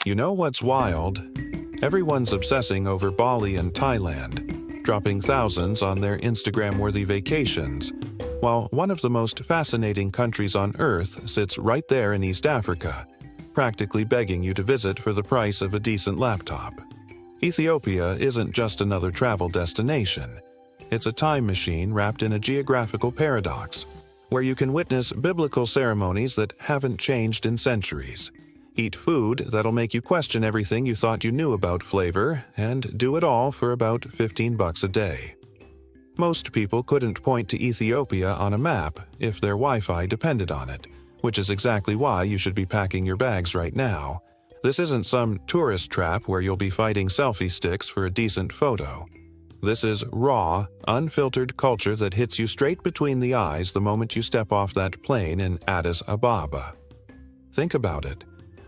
You know what's wild? Everyone's obsessing over Bali and Thailand, dropping thousands on their Instagram-worthy vacations, while one of the most fascinating countries on Earth sits right there in East Africa, practically begging you to visit for the price of a decent laptop. Ethiopia isn't just another travel destination. It's a time machine wrapped in a geographical paradox, where you can witness biblical ceremonies that haven't changed in centuries, eat food that'll make you question everything you thought you knew about flavor, and do it all for about $15 a day. Most people couldn't point to Ethiopia on a map if their Wi-Fi depended on it, which is exactly why you should be packing your bags right now. This isn't some tourist trap where you'll be fighting selfie sticks for a decent photo. This is raw, unfiltered culture that hits you straight between the eyes the moment you step off that plane in Addis Ababa. Think about it.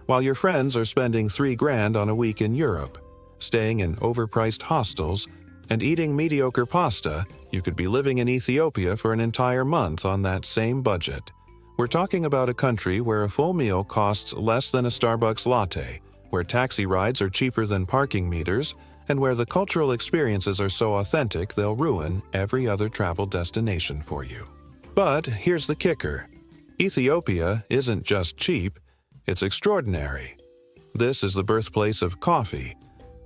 While your friends are spending $3,000 on a week in Europe, staying in overpriced hostels, and eating mediocre pasta, you could be living in Ethiopia for an entire month on that same budget. We're talking about a country where a full meal costs less than a Starbucks latte, where taxi rides are cheaper than parking meters, and where the cultural experiences are so authentic they'll ruin every other travel destination for you. But here's the kicker. Ethiopia isn't just cheap, it's extraordinary. This is the birthplace of coffee,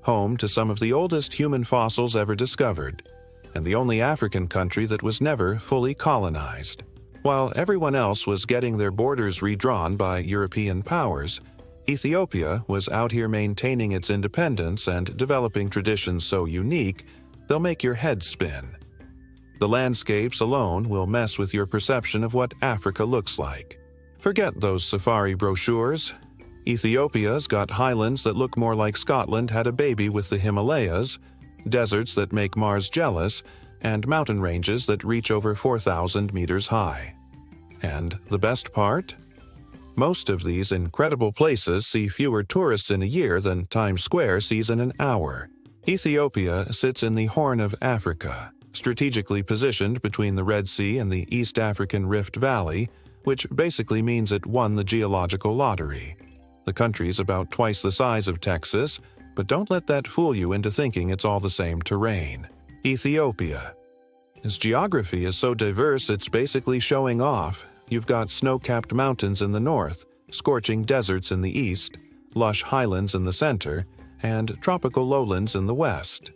home to some of the oldest human fossils ever discovered, and the only African country that was never fully colonized. While everyone else was getting their borders redrawn by European powers, Ethiopia was out here maintaining its independence and developing traditions so unique, they'll make your head spin. The landscapes alone will mess with your perception of what Africa looks like. Forget those safari brochures. Ethiopia's got highlands that look more like Scotland had a baby with the Himalayas, deserts that make Mars jealous, and mountain ranges that reach over 4,000 meters high. And the best part? Most of these incredible places see fewer tourists in a year than Times Square sees in an hour. Ethiopia sits in the Horn of Africa, strategically positioned between the Red Sea and the East African Rift Valley, which basically means it won the geological lottery. The country's about twice the size of Texas, but don't let that fool you into thinking it's all the same terrain. Ethiopia. Its geography is so diverse it's basically showing off. You've got snow-capped mountains in the north, scorching deserts in the east, lush highlands in the center, and tropical lowlands in the west.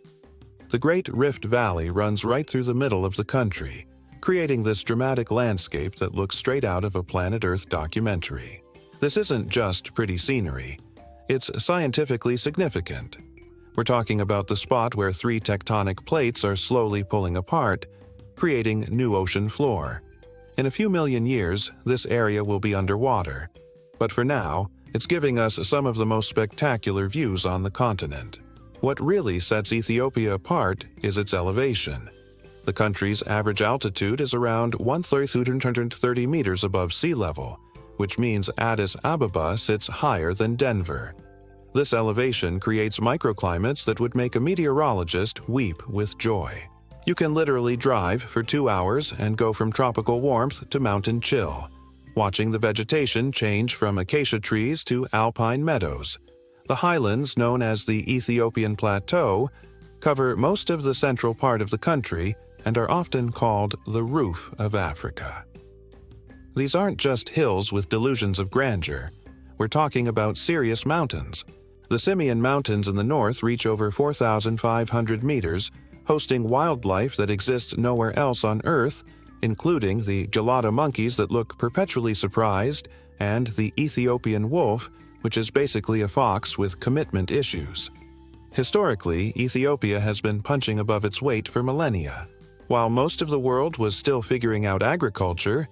The Great Rift Valley runs right through the middle of the country, creating this dramatic landscape that looks straight out of a Planet Earth documentary. This isn't just pretty scenery. It's scientifically significant. We're talking about the spot where 3 tectonic plates are slowly pulling apart, creating new ocean floor. In a few million years, this area will be underwater. But for now, it's giving us some of the most spectacular views on the continent. What really sets Ethiopia apart is its elevation. The country's average altitude is around 1,330 meters above sea level, which means Addis Ababa sits higher than Denver. This elevation creates microclimates that would make a meteorologist weep with joy. You can literally drive for 2 hours and go from tropical warmth to mountain chill, watching the vegetation change from acacia trees to alpine meadows. The highlands, known as the Ethiopian Plateau, cover most of the central part of the country and are often called the roof of Africa. These aren't just hills with delusions of grandeur. We're talking about serious mountains. The Simien Mountains in the north reach over 4,500 meters, hosting wildlife that exists nowhere else on Earth, including the gelato monkeys that look perpetually surprised and the Ethiopian wolf, which is basically a fox with commitment issues. Historically, Ethiopia has been punching above its weight for millennia. While most of the world was still figuring out agriculture,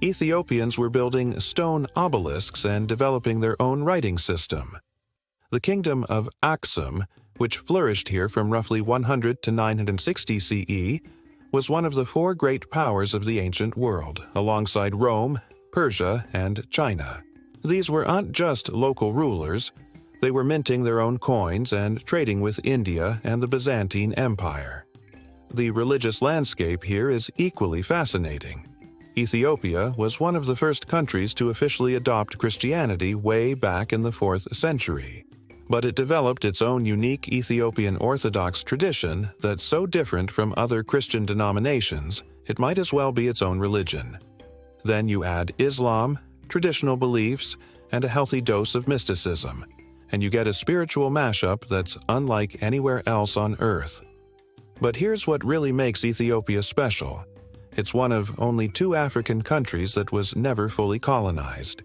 Ethiopians were building stone obelisks and developing their own writing system. The kingdom of Axum, which flourished here from roughly 100 to 960 CE, was one of the 4 great powers of the ancient world, alongside Rome, Persia, and China. These were not just local rulers, they were minting their own coins and trading with India and the Byzantine Empire. The religious landscape here is equally fascinating. Ethiopia was one of the first countries to officially adopt Christianity way back in the 4th century. but it developed its own unique Ethiopian Orthodox tradition that's so different from other Christian denominations, it might as well be its own religion. Then you add Islam, traditional beliefs, and a healthy dose of mysticism, and you get a spiritual mashup that's unlike anywhere else on Earth. But here's what really makes Ethiopia special. It's one of only 2 African countries that was never fully colonized.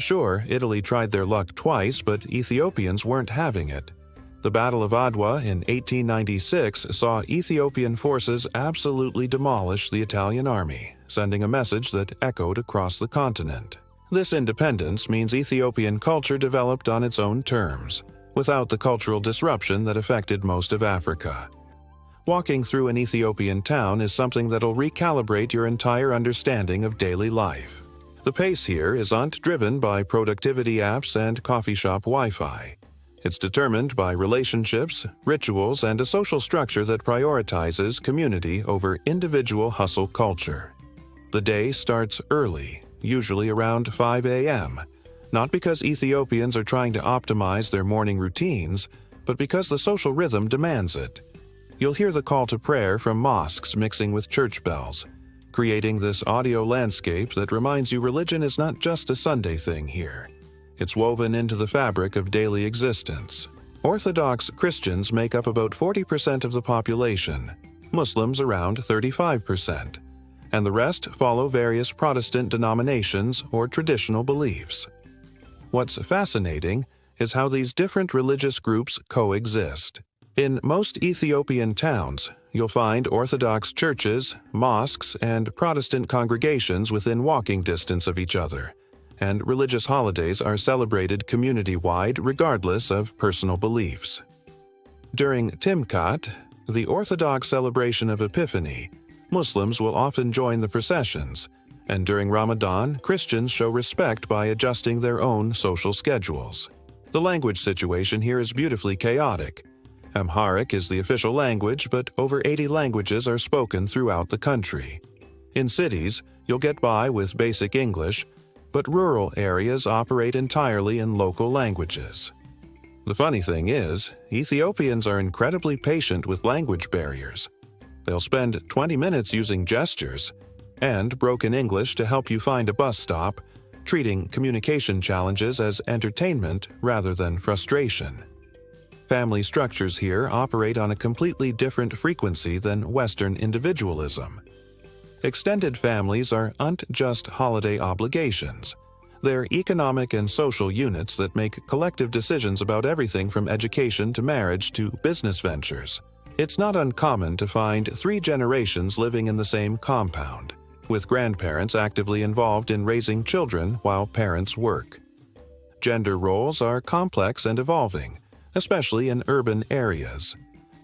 Sure, Italy tried their luck twice, but Ethiopians weren't having it. The Battle of Adwa in 1896 saw Ethiopian forces absolutely demolish the Italian army, sending a message that echoed across the continent. This independence means Ethiopian culture developed on its own terms, without the cultural disruption that affected most of Africa. Walking through an Ethiopian town is something that'll recalibrate your entire understanding of daily life. The pace here isn't driven by productivity apps and coffee shop Wi-Fi. It's determined by relationships, rituals, and a social structure that prioritizes community over individual hustle culture. The day starts early, usually around 5 a.m., not because Ethiopians are trying to optimize their morning routines, but because the social rhythm demands it. You'll hear the call to prayer from mosques mixing with church bells, creating this audio landscape that reminds you religion is not just a Sunday thing here. It's woven into the fabric of daily existence. Orthodox Christians make up about 40% of the population, Muslims around 35%, and the rest follow various Protestant denominations or traditional beliefs. What's fascinating is how these different religious groups coexist. In most Ethiopian towns, you'll find Orthodox churches, mosques, and Protestant congregations within walking distance of each other, and religious holidays are celebrated community-wide regardless of personal beliefs. During Timkat, the Orthodox celebration of Epiphany, Muslims will often join the processions, and during Ramadan, Christians show respect by adjusting their own social schedules. The language situation here is beautifully chaotic. Amharic is the official language, but over 80 languages are spoken throughout the country. In cities, you'll get by with basic English, but rural areas operate entirely in local languages. The funny thing is, Ethiopians are incredibly patient with language barriers. They'll spend 20 minutes using gestures and broken English to help you find a bus stop, treating communication challenges as entertainment rather than frustration. Family structures here operate on a completely different frequency than Western individualism. Extended families aren't just holiday obligations. They're economic and social units that make collective decisions about everything from education to marriage to business ventures. It's not uncommon to find 3 generations living in the same compound, with grandparents actively involved in raising children while parents work. Gender roles are complex and evolving, especially in urban areas.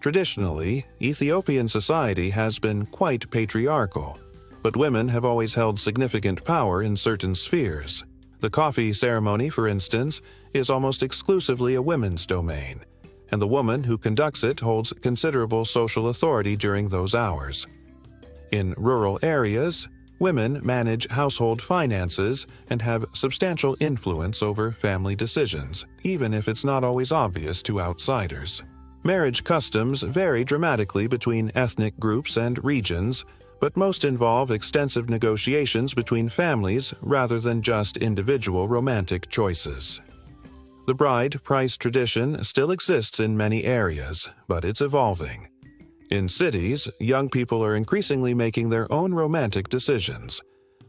Traditionally, Ethiopian society has been quite patriarchal, but women have always held significant power in certain spheres. The coffee ceremony, for instance, is almost exclusively a women's domain, and the woman who conducts it holds considerable social authority during those hours. In rural areas, women manage household finances and have substantial influence over family decisions, even if it's not always obvious to outsiders. Marriage customs vary dramatically between ethnic groups and regions, but most involve extensive negotiations between families rather than just individual romantic choices. The bride price tradition still exists in many areas, but it's evolving. In cities, young people are increasingly making their own romantic decisions,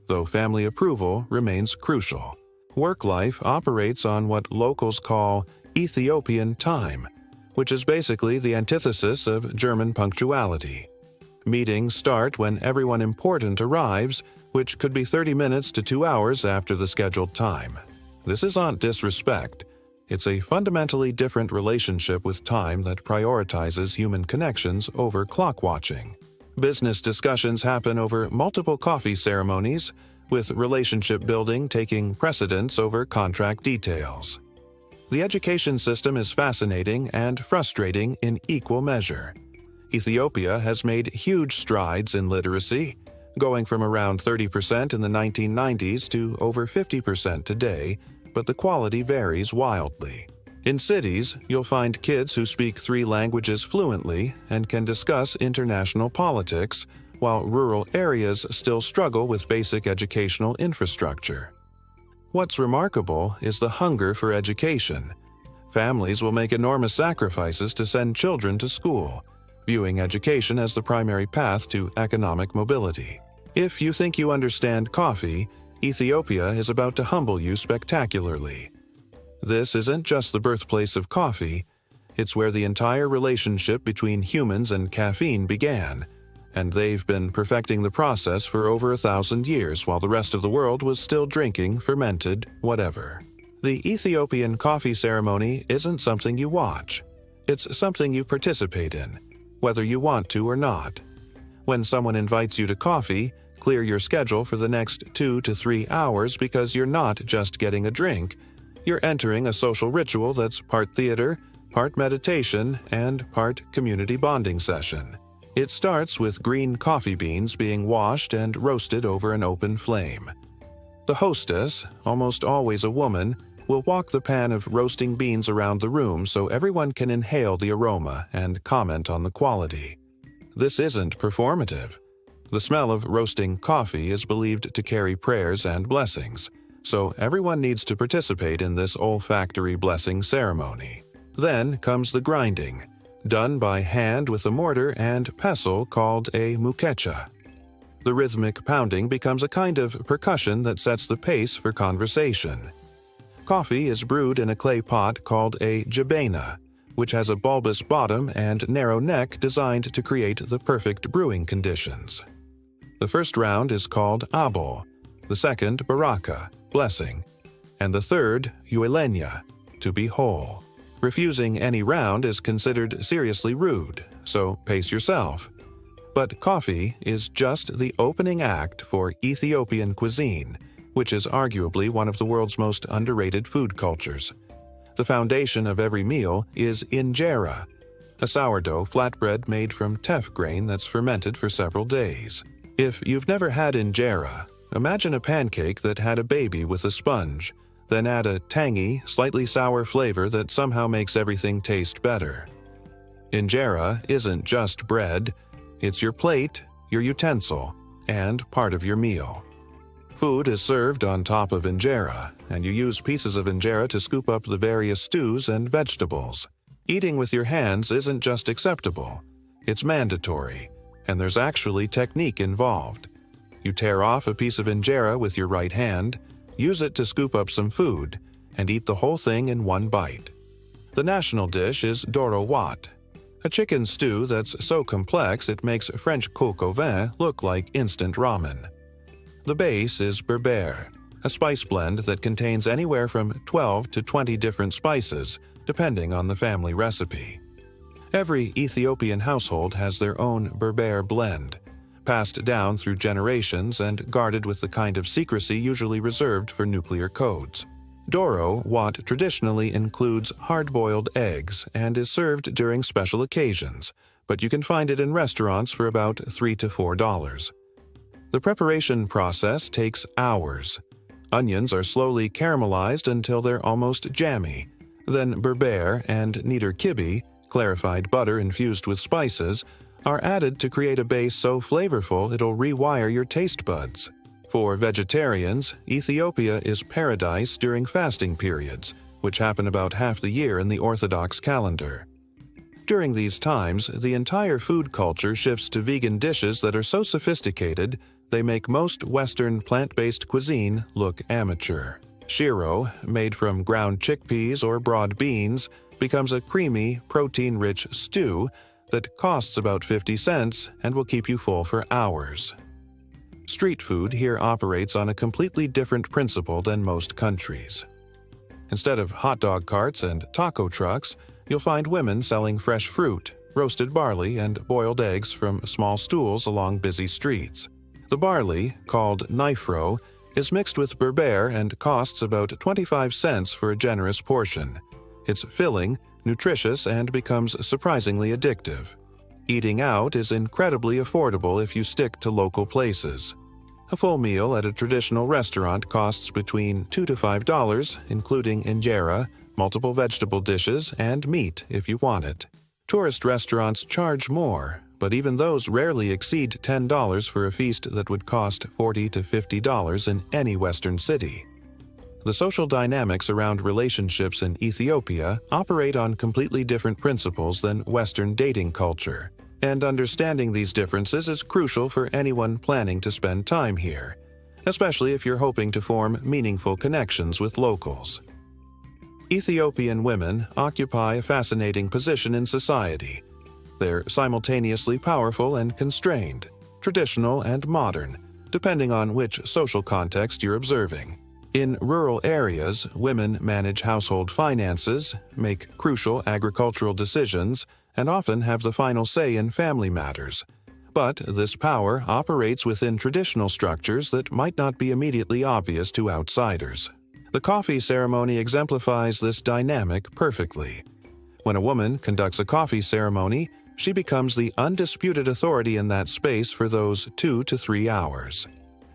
though family approval remains crucial. Work life operates on what locals call Ethiopian time, which is basically the antithesis of German punctuality. Meetings start when everyone important arrives, which could be 30 minutes to 2 hours after the scheduled time. This isn't disrespect. It's a fundamentally different relationship with time that prioritizes human connections over clock watching. Business discussions happen over multiple coffee ceremonies, with relationship building taking precedence over contract details. The education system is fascinating and frustrating in equal measure. Ethiopia has made huge strides in literacy, going from around 30% in the 1990s to over 50% today, but the quality varies wildly. In cities, you'll find kids who speak 3 languages fluently and can discuss international politics, while rural areas still struggle with basic educational infrastructure. What's remarkable is the hunger for education. Families will make enormous sacrifices to send children to school, viewing education as the primary path to economic mobility. If you think you understand coffee, Ethiopia is about to humble you spectacularly. This isn't just the birthplace of coffee, it's where the entire relationship between humans and caffeine began, and they've been perfecting the process for over 1,000 years while the rest of the world was still drinking fermented whatever. The Ethiopian coffee ceremony isn't something you watch. It's something you participate in, whether you want to or not. When someone invites you to coffee, clear your schedule for the next 2 to 3 hours because you're not just getting a drink. You're entering a social ritual that's part theater, part meditation, and part community bonding session. It starts with green coffee beans being washed and roasted over an open flame. The hostess, almost always a woman, will walk the pan of roasting beans around the room so everyone can inhale the aroma and comment on the quality. This isn't performative. The smell of roasting coffee is believed to carry prayers and blessings, so everyone needs to participate in this olfactory blessing ceremony. Then comes the grinding, done by hand with a mortar and pestle called a mukecha. The rhythmic pounding becomes a kind of percussion that sets the pace for conversation. Coffee is brewed in a clay pot called a jabena, which has a bulbous bottom and narrow neck designed to create the perfect brewing conditions. The first round is called abo, the second baraka, blessing, and the third uelenya, to be whole. Refusing any round is considered seriously rude, so pace yourself. But coffee is just the opening act for Ethiopian cuisine, which is arguably one of the world's most underrated food cultures. The foundation of every meal is injera, a sourdough flatbread made from teff grain that's fermented for several days. If you've never had injera, imagine a pancake that had a baby with a sponge, then add a tangy, slightly sour flavor that somehow makes everything taste better. Injera isn't just bread, it's your plate, your utensil, and part of your meal. Food is served on top of injera, and you use pieces of injera to scoop up the various stews and vegetables. Eating with your hands isn't just acceptable, it's mandatory, and there's actually technique involved. You tear off a piece of injera with your right hand, use it to scoop up some food, and eat the whole thing in one bite. The national dish is doro, a chicken stew that's so complex it makes French coq au vin look like instant ramen. The base is berbere, a spice blend that contains anywhere from 12 to 20 different spices, depending on the family recipe. Every Ethiopian household has their own berbere blend, passed down through generations and guarded with the kind of secrecy usually reserved for nuclear codes. Doro traditionally includes hard-boiled eggs and is served during special occasions, but you can find it in restaurants for about $3 to $4. The preparation process takes hours. Onions are slowly caramelized until they're almost jammy. Then berbere and niter kibi, clarified butter infused with spices, are added to create a base so flavorful it'll rewire your taste buds. For vegetarians, Ethiopia is paradise during fasting periods, which happen about half the year in the Orthodox calendar. During these times, the entire food culture shifts to vegan dishes that are so sophisticated they make most Western plant-based cuisine look amateur. Shiro, made from ground chickpeas or broad beans, becomes a creamy, protein-rich stew that costs about 50 cents and will keep you full for hours. Street food here operates on a completely different principle than most countries. Instead of hot dog carts and taco trucks, you'll find women selling fresh fruit, roasted barley, and boiled eggs from small stools along busy streets. The barley, called nifro, is mixed with berbere and costs about 25 cents for a generous portion. It's filling, nutritious, and becomes surprisingly addictive. Eating out is incredibly affordable if you stick to local places. A full meal at a traditional restaurant costs between $2 to $5, including injera, multiple vegetable dishes, and meat if you want it. Tourist restaurants charge more, but even those rarely exceed $10 for a feast that would cost $40 to $50 in any Western city. The social dynamics around relationships in Ethiopia operate on completely different principles than Western dating culture, and understanding these differences is crucial for anyone planning to spend time here, especially if you're hoping to form meaningful connections with locals. Ethiopian women occupy a fascinating position in society. They're simultaneously powerful and constrained, traditional and modern, depending on which social context you're observing. In rural areas, women manage household finances, make crucial agricultural decisions, and often have the final say in family matters. But this power operates within traditional structures that might not be immediately obvious to outsiders. The coffee ceremony exemplifies this dynamic perfectly. When a woman conducts a coffee ceremony, she becomes the undisputed authority in that space for those 2 to 3 hours.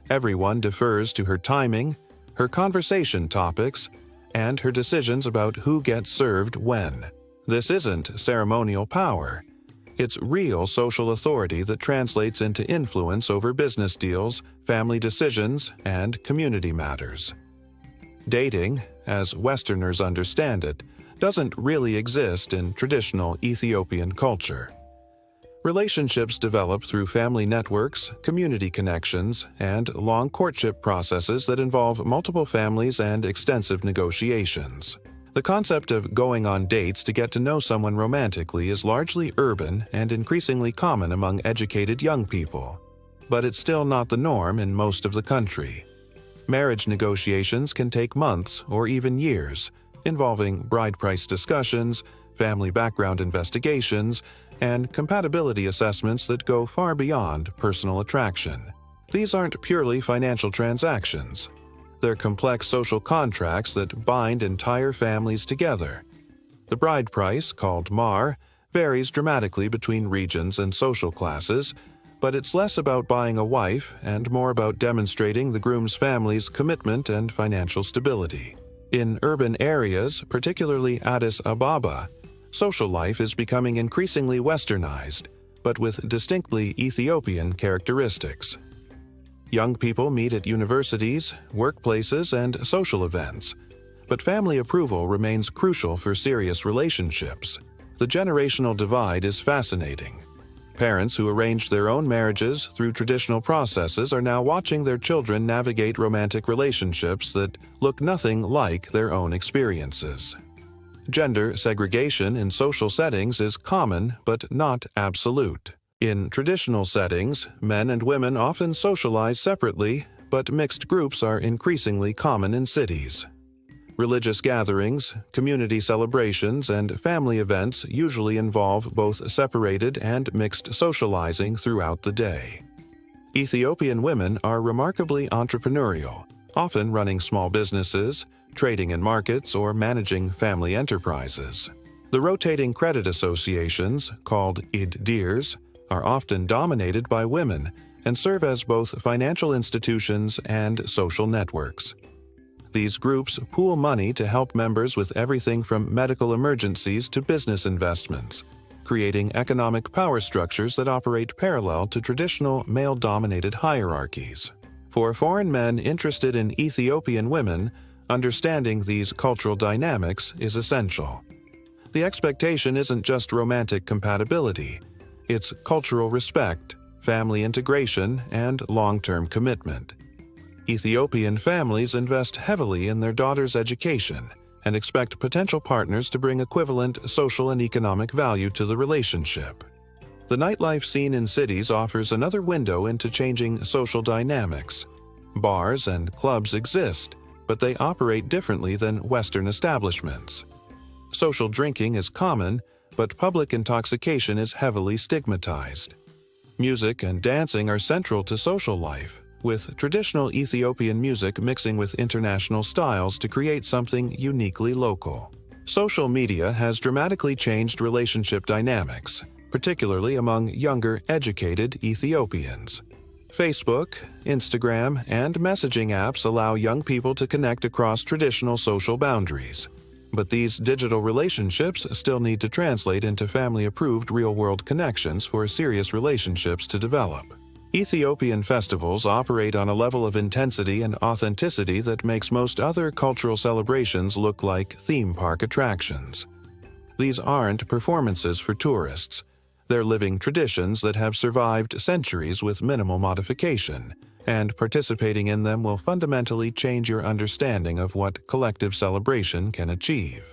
Everyone defers to her timing, her conversation topics, and her decisions about who gets served when. This isn't ceremonial power. It's real social authority that translates into influence over business deals, family decisions, and community matters. Dating, as Westerners understand it, doesn't really exist in traditional Ethiopian culture. Relationships develop through family networks, community connections, and long courtship processes that involve multiple families and extensive negotiations. The concept of going on dates to get to know someone romantically is largely urban and increasingly common among educated young people. But it's still not the norm in most of the country. Marriage negotiations can take months or even years, involving bride price discussions, family background investigations, and compatibility assessments that go far beyond personal attraction. These aren't purely financial transactions. They're complex social contracts that bind entire families together. The bride price, called mar, varies dramatically between regions and social classes, but it's less about buying a wife and more about demonstrating the groom's family's commitment and financial stability. In urban areas, particularly Addis Ababa, social life is becoming increasingly westernized, but with distinctly Ethiopian characteristics. Young people meet at universities, workplaces, and social events, but family approval remains crucial for serious relationships. The generational divide is fascinating. Parents who arranged their own marriages through traditional processes are now watching their children navigate romantic relationships that look nothing like their own experiences. Gender segregation in social settings is common but not absolute. In traditional settings, men and women often socialize separately, but mixed groups are increasingly common in cities. Religious gatherings, community celebrations, and family events usually involve both separated and mixed socializing throughout the day. Ethiopian women are remarkably entrepreneurial, often running small businesses, trading in markets, or managing family enterprises. The rotating credit associations, called iddirs, are often dominated by women and serve as both financial institutions and social networks. These groups pool money to help members with everything from medical emergencies to business investments, creating economic power structures that operate parallel to traditional male-dominated hierarchies. For foreign men interested in Ethiopian women, understanding these cultural dynamics is essential. The expectation isn't just romantic compatibility, it's cultural respect, family integration, and long-term commitment. Ethiopian families invest heavily in their daughters' education and expect potential partners to bring equivalent social and economic value to the relationship. The nightlife scene in cities offers another window into changing social dynamics. Bars and clubs exist, but they operate differently than Western establishments. Social drinking is common, but public intoxication is heavily stigmatized. Music and dancing are central to social life, with traditional Ethiopian music mixing with international styles to create something uniquely local. Social media has dramatically changed relationship dynamics, particularly among younger, educated Ethiopians. Facebook, Instagram, and messaging apps allow young people to connect across traditional social boundaries. But these digital relationships still need to translate into family-approved real-world connections for serious relationships to develop. Ethiopian festivals operate on a level of intensity and authenticity that makes most other cultural celebrations look like theme park attractions. These aren't performances for tourists. They're living traditions that have survived centuries with minimal modification, and participating in them will fundamentally change your understanding of what collective celebration can achieve.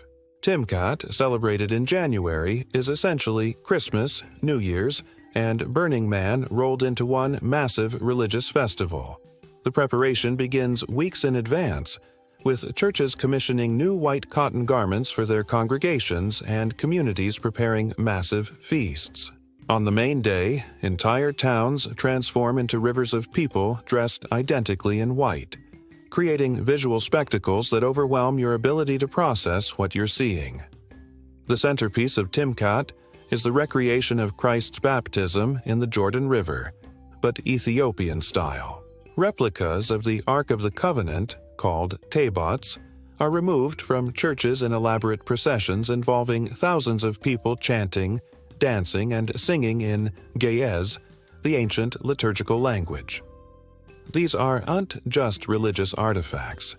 Timkat, celebrated in January, is essentially Christmas, New Year's, and Burning Man rolled into one massive religious festival. The preparation begins weeks in advance, with churches commissioning new white cotton garments for their congregations and communities preparing massive feasts. On the main day, entire towns transform into rivers of people dressed identically in white, creating visual spectacles that overwhelm your ability to process what you're seeing. The centerpiece of Timkat is the recreation of Christ's baptism in the Jordan River, but Ethiopian style. Replicas of the Ark of the Covenant, called tabots, are removed from churches in elaborate processions involving thousands of people chanting, dancing, and singing in Ge'ez, the ancient liturgical language. These aren't just religious artifacts.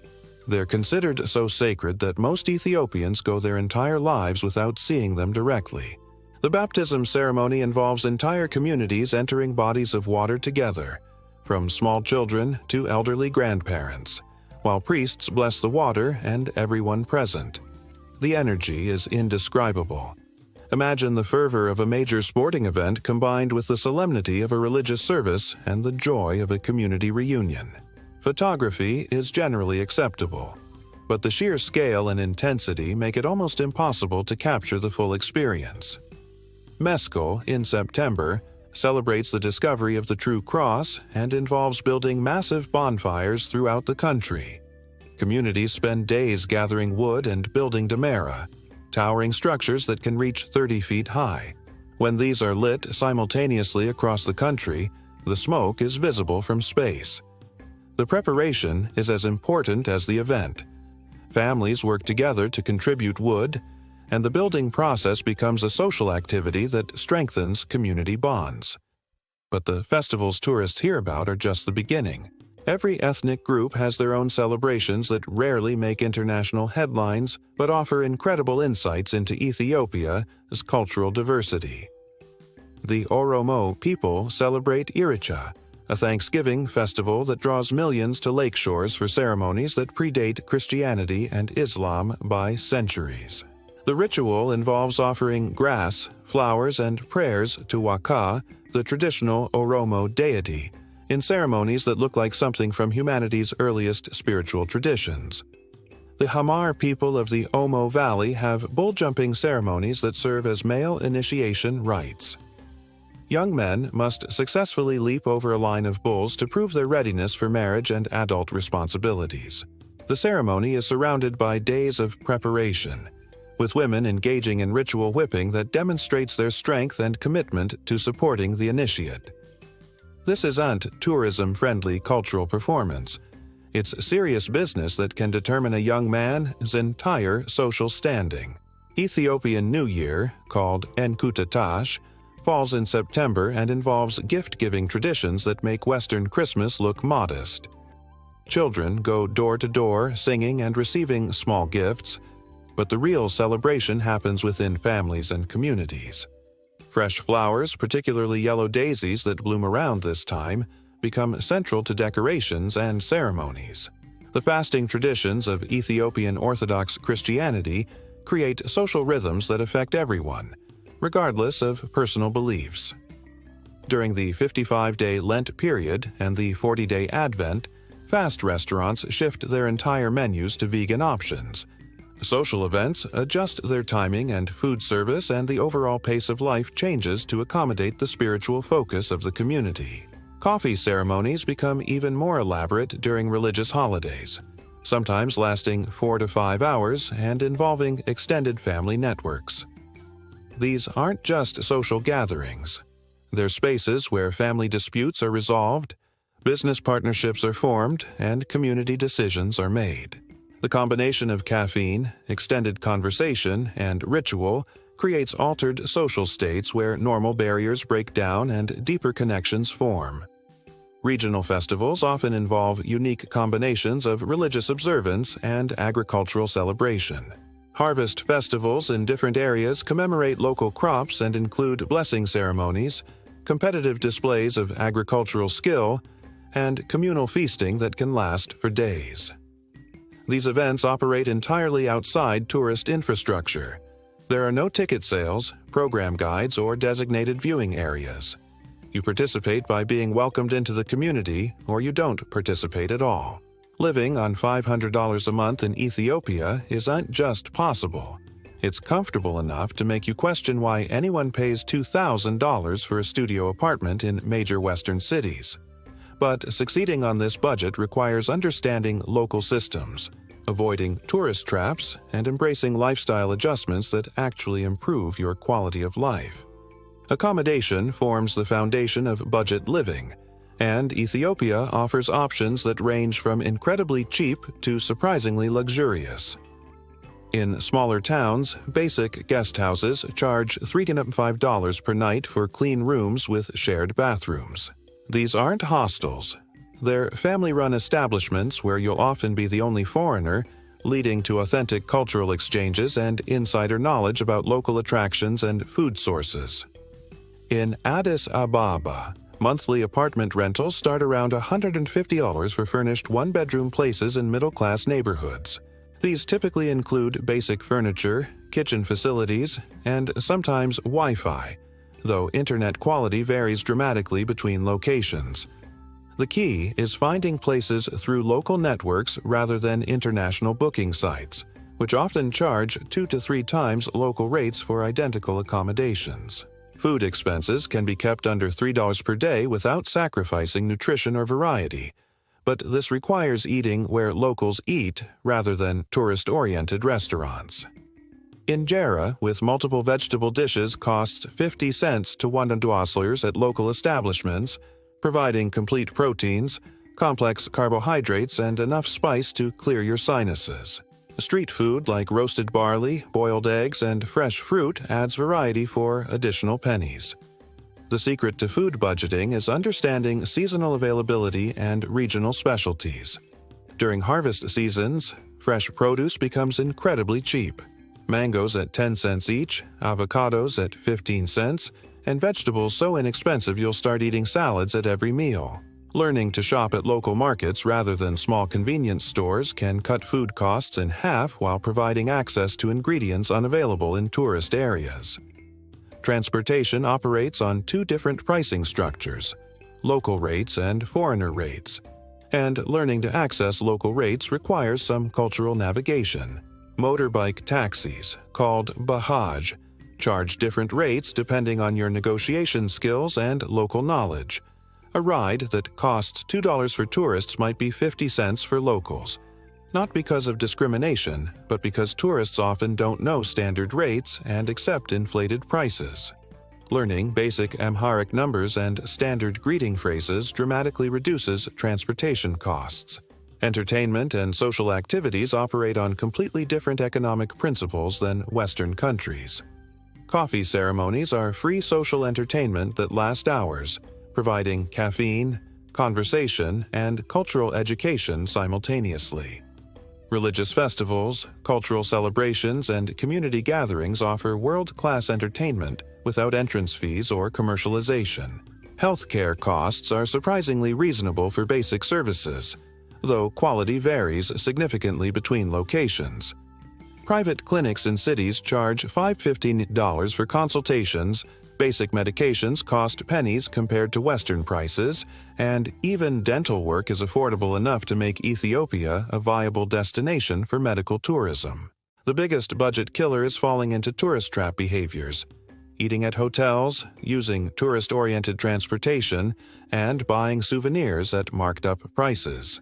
They're considered so sacred that most Ethiopians go their entire lives without seeing them directly. The baptism ceremony involves entire communities entering bodies of water together, from small children to elderly grandparents, while priests bless the water and everyone present. The energy is indescribable. Imagine the fervor of a major sporting event combined with the solemnity of a religious service and the joy of a community reunion. Photography is generally acceptable, but the sheer scale and intensity make it almost impossible to capture the full experience. Mescal, in September, celebrates the discovery of the true cross and involves building massive bonfires throughout the country. Communities spend days gathering wood and building demera, towering structures that can reach 30 feet high. When these are lit simultaneously across the country, the smoke is visible from space. The preparation is as important as the event. Families work together to contribute wood, and the building process becomes a social activity that strengthens community bonds. But the festivals tourists hear about are just the beginning. Every ethnic group has their own celebrations that rarely make international headlines but offer incredible insights into Ethiopia's cultural diversity. The Oromo people celebrate Iricha, a Thanksgiving festival that draws millions to lake shores for ceremonies that predate Christianity and Islam by centuries. The ritual involves offering grass, flowers, and prayers to Waka, the traditional Oromo deity, in ceremonies that look like something from humanity's earliest spiritual traditions. The Hamar people of the Omo Valley have bull-jumping ceremonies that serve as male initiation rites. Young men must successfully leap over a line of bulls to prove their readiness for marriage and adult responsibilities. The ceremony is surrounded by days of preparation, with women engaging in ritual whipping that demonstrates their strength and commitment to supporting the initiate. This isn't tourism-friendly cultural performance. It's serious business that can determine a young man's entire social standing. Ethiopian New Year, called Enkutatash, falls in September and involves gift-giving traditions that make Western Christmas look modest. Children go door to door singing and receiving small gifts, but the real celebration happens within families and communities. Fresh flowers, particularly yellow daisies that bloom around this time, become central to decorations and ceremonies. The fasting traditions of Ethiopian Orthodox Christianity create social rhythms that affect everyone, regardless of personal beliefs. During the 55-day Lent period and the 40-day Advent, fast restaurants shift their entire menus to vegan options. Social events adjust their timing, and food service and the overall pace of life changes to accommodate the spiritual focus of the community. Coffee ceremonies become even more elaborate during religious holidays, sometimes lasting 4 to 5 hours and involving extended family networks. These aren't just social gatherings. They're spaces where family disputes are resolved, business partnerships are formed, and community decisions are made. The combination of caffeine, extended conversation, and ritual creates altered social states where normal barriers break down and deeper connections form. Regional festivals often involve unique combinations of religious observance and agricultural celebration. Harvest festivals in different areas commemorate local crops and include blessing ceremonies, competitive displays of agricultural skill, and communal feasting that can last for days. These events operate entirely outside tourist infrastructure. There are no ticket sales, program guides, or designated viewing areas. You participate by being welcomed into the community, or you don't participate at all. Living on $500 a month in Ethiopia isn't just possible. It's comfortable enough to make you question why anyone pays $2,000 for a studio apartment in major Western cities. But succeeding on this budget requires understanding local systems, avoiding tourist traps, and embracing lifestyle adjustments that actually improve your quality of life. Accommodation forms the foundation of budget living, and Ethiopia offers options that range from incredibly cheap to surprisingly luxurious. In smaller towns, basic guest houses charge $3 to $5 per night for clean rooms with shared bathrooms. These aren't hostels. They're family-run establishments where you'll often be the only foreigner, leading to authentic cultural exchanges and insider knowledge about local attractions and food sources. In Addis Ababa, monthly apartment rentals start around $150 for furnished one-bedroom places in middle-class neighborhoods. These typically include basic furniture, kitchen facilities, and sometimes Wi-Fi, though internet quality varies dramatically between locations. The key is finding places through local networks rather than international booking sites, which often charge 2 to 3 times local rates for identical accommodations. Food expenses can be kept under $3 per day without sacrificing nutrition or variety, but this requires eating where locals eat rather than tourist-oriented restaurants. Injera with multiple vegetable dishes costs 50 cents to $1 at local establishments, providing complete proteins, complex carbohydrates, and enough spice to clear your sinuses. Street food like roasted barley, boiled eggs, and fresh fruit adds variety for additional pennies. The secret to food budgeting is understanding seasonal availability and regional specialties. During harvest seasons, fresh produce becomes incredibly cheap. Mangoes at 10 cents each, avocados at 15 cents, and vegetables so inexpensive you'll start eating salads at every meal. Learning to shop at local markets rather than small convenience stores can cut food costs in half while providing access to ingredients unavailable in tourist areas. Transportation operates on 2 different pricing structures: local rates and foreigner rates. And learning to access local rates requires some cultural navigation. Motorbike taxis, called bahaj, charge different rates depending on your negotiation skills and local knowledge. A ride that costs $2 for tourists might be 50 cents for locals. Not because of discrimination, but because tourists often don't know standard rates and accept inflated prices. Learning basic Amharic numbers and standard greeting phrases dramatically reduces transportation costs. Entertainment and social activities operate on completely different economic principles than Western countries. Coffee ceremonies are free social entertainment that last hours, providing caffeine, conversation, and cultural education simultaneously. Religious festivals, cultural celebrations, and community gatherings offer world-class entertainment without entrance fees or commercialization. Healthcare costs are surprisingly reasonable for basic services, though quality varies significantly between locations. Private clinics in cities charge $5-15 for consultations, basic medications cost pennies compared to Western prices, and even dental work is affordable enough to make Ethiopia a viable destination for medical tourism. The biggest budget killer is falling into tourist trap behaviors: eating at hotels, using tourist-oriented transportation, and buying souvenirs at marked-up prices.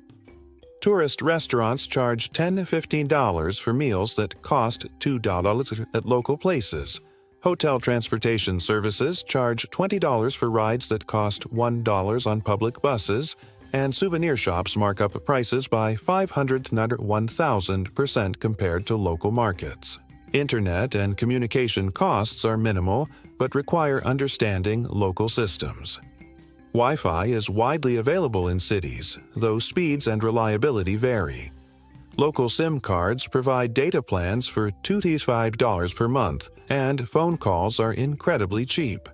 Tourist restaurants charge $10 to $15 for meals that cost $2 at local places. Hotel transportation services charge $20 for rides that cost $1 on public buses, and souvenir shops mark up prices by 500 to 1,000% compared to local markets. Internet and communication costs are minimal but require understanding local systems. Wi-Fi is widely available in cities, though speeds and reliability vary. Local SIM cards provide data plans for $25 per month, and phone calls are incredibly cheap.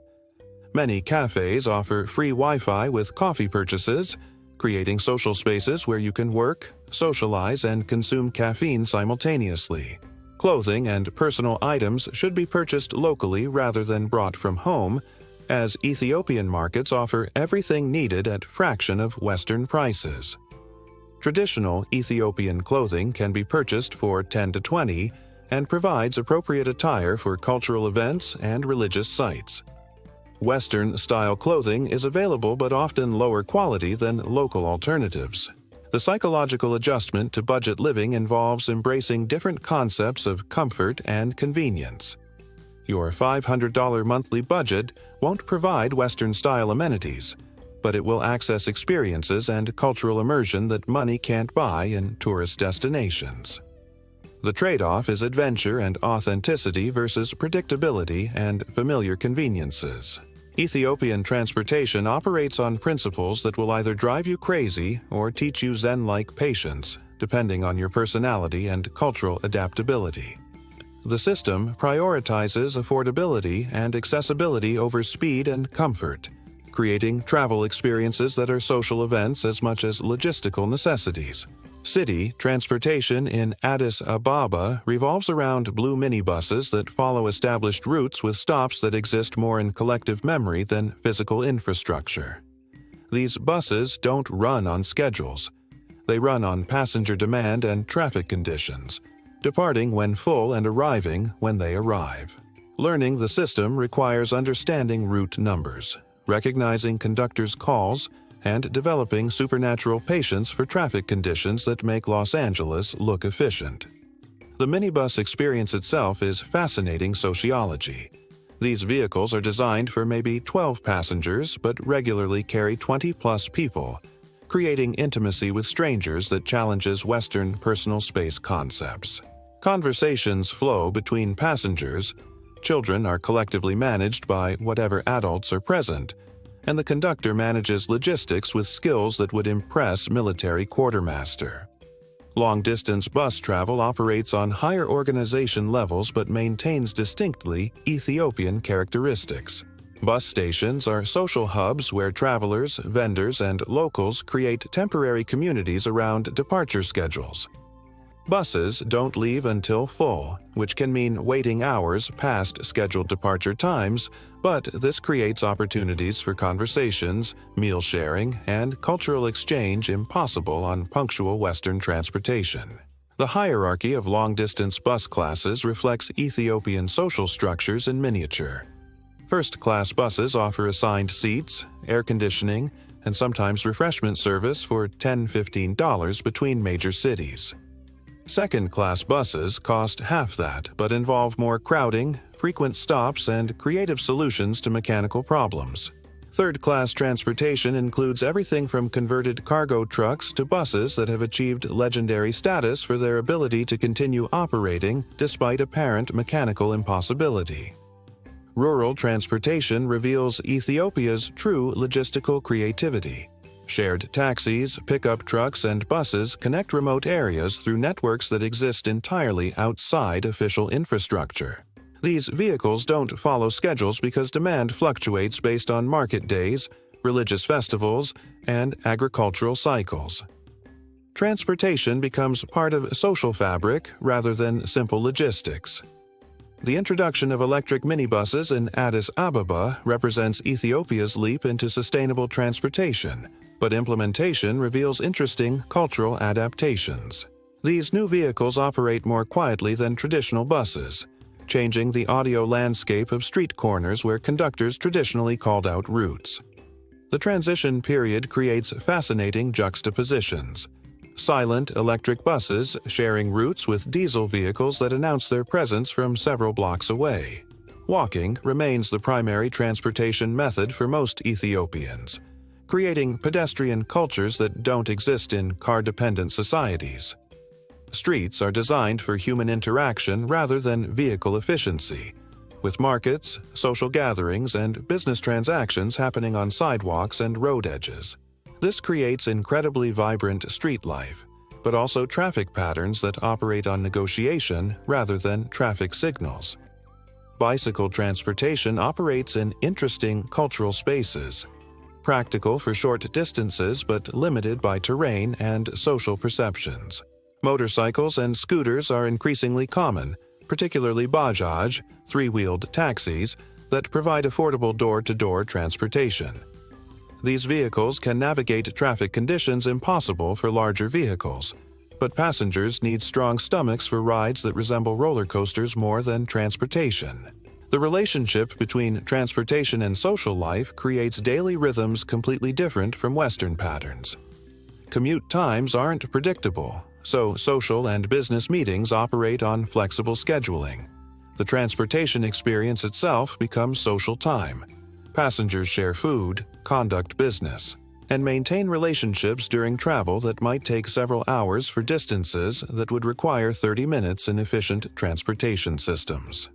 Many cafes offer free Wi-Fi with coffee purchases, creating social spaces where you can work, socialize, and consume caffeine simultaneously. Clothing and personal items should be purchased locally rather than brought from home, as Ethiopian markets offer everything needed at fraction of Western prices. Traditional Ethiopian clothing can be purchased for 10 to 20 and provides appropriate attire for cultural events and religious sites. Western-style clothing is available but often lower quality than local alternatives. The psychological adjustment to budget living involves embracing different concepts of comfort and convenience. Your $500 monthly budget won't provide Western-style amenities, but it will access experiences and cultural immersion that money can't buy in tourist destinations. The trade-off is adventure and authenticity versus predictability and familiar conveniences. Ethiopian transportation operates on principles that will either drive you crazy or teach you Zen-like patience, depending on your personality and cultural adaptability. The system prioritizes affordability and accessibility over speed and comfort, creating travel experiences that are social events as much as logistical necessities. City transportation in Addis Ababa revolves around blue minibuses that follow established routes with stops that exist more in collective memory than physical infrastructure. These buses don't run on schedules. They run on passenger demand and traffic conditions, departing when full and arriving when they arrive. Learning the system requires understanding route numbers, recognizing conductors' calls, and developing supernatural patience for traffic conditions that make Los Angeles look efficient. The minibus experience itself is fascinating sociology. These vehicles are designed for maybe 12 passengers but regularly carry 20-plus people, creating intimacy with strangers that challenges Western personal space concepts. Conversations flow between passengers, children are collectively managed by whatever adults are present, and the conductor manages logistics with skills that would impress military quartermaster. Long-distance bus travel operates on higher organization levels but maintains distinctly Ethiopian characteristics. Bus stations are social hubs where travelers, vendors, and locals create temporary communities around departure schedules. Buses don't leave until full, which can mean waiting hours past scheduled departure times, but this creates opportunities for conversations, meal sharing, and cultural exchange impossible on punctual Western transportation. The hierarchy of long-distance bus classes reflects Ethiopian social structures in miniature. First-class buses offer assigned seats, air conditioning, and sometimes refreshment service for $10–15 between major cities. Second-class buses cost half that, but involve more crowding, frequent stops, and creative solutions to mechanical problems. Third-class transportation includes everything from converted cargo trucks to buses that have achieved legendary status for their ability to continue operating despite apparent mechanical impossibility. Rural transportation reveals Ethiopia's true logistical creativity. Shared taxis, pickup trucks, and buses connect remote areas through networks that exist entirely outside official infrastructure. These vehicles don't follow schedules because demand fluctuates based on market days, religious festivals, and agricultural cycles. Transportation becomes part of social fabric rather than simple logistics. The introduction of electric minibuses in Addis Ababa represents Ethiopia's leap into sustainable transportation, but implementation reveals interesting cultural adaptations. These new vehicles operate more quietly than traditional buses, changing the audio landscape of street corners where conductors traditionally called out routes. The transition period creates fascinating juxtapositions. Silent electric buses sharing routes with diesel vehicles that announce their presence from several blocks away. Walking remains the primary transportation method for most Ethiopians. creating pedestrian cultures that don't exist in car-dependent societies. Streets are designed for human interaction rather than vehicle efficiency, with markets, social gatherings, and business transactions happening on sidewalks and road edges. This creates incredibly vibrant street life, but also traffic patterns that operate on negotiation rather than traffic signals. Bicycle transportation operates in interesting cultural spaces, practical for short distances but limited by terrain and social perceptions. Motorcycles and scooters are increasingly common, particularly Bajaj, three-wheeled taxis, that provide affordable door-to-door transportation. These vehicles can navigate traffic conditions impossible for larger vehicles, but passengers need strong stomachs for rides that resemble roller coasters more than transportation. The relationship between transportation and social life creates daily rhythms completely different from Western patterns. Commute times aren't predictable, so social and business meetings operate on flexible scheduling. The transportation experience itself becomes social time. Passengers share food, conduct business, and maintain relationships during travel that might take several hours for distances that would require 30 minutes in efficient transportation systems.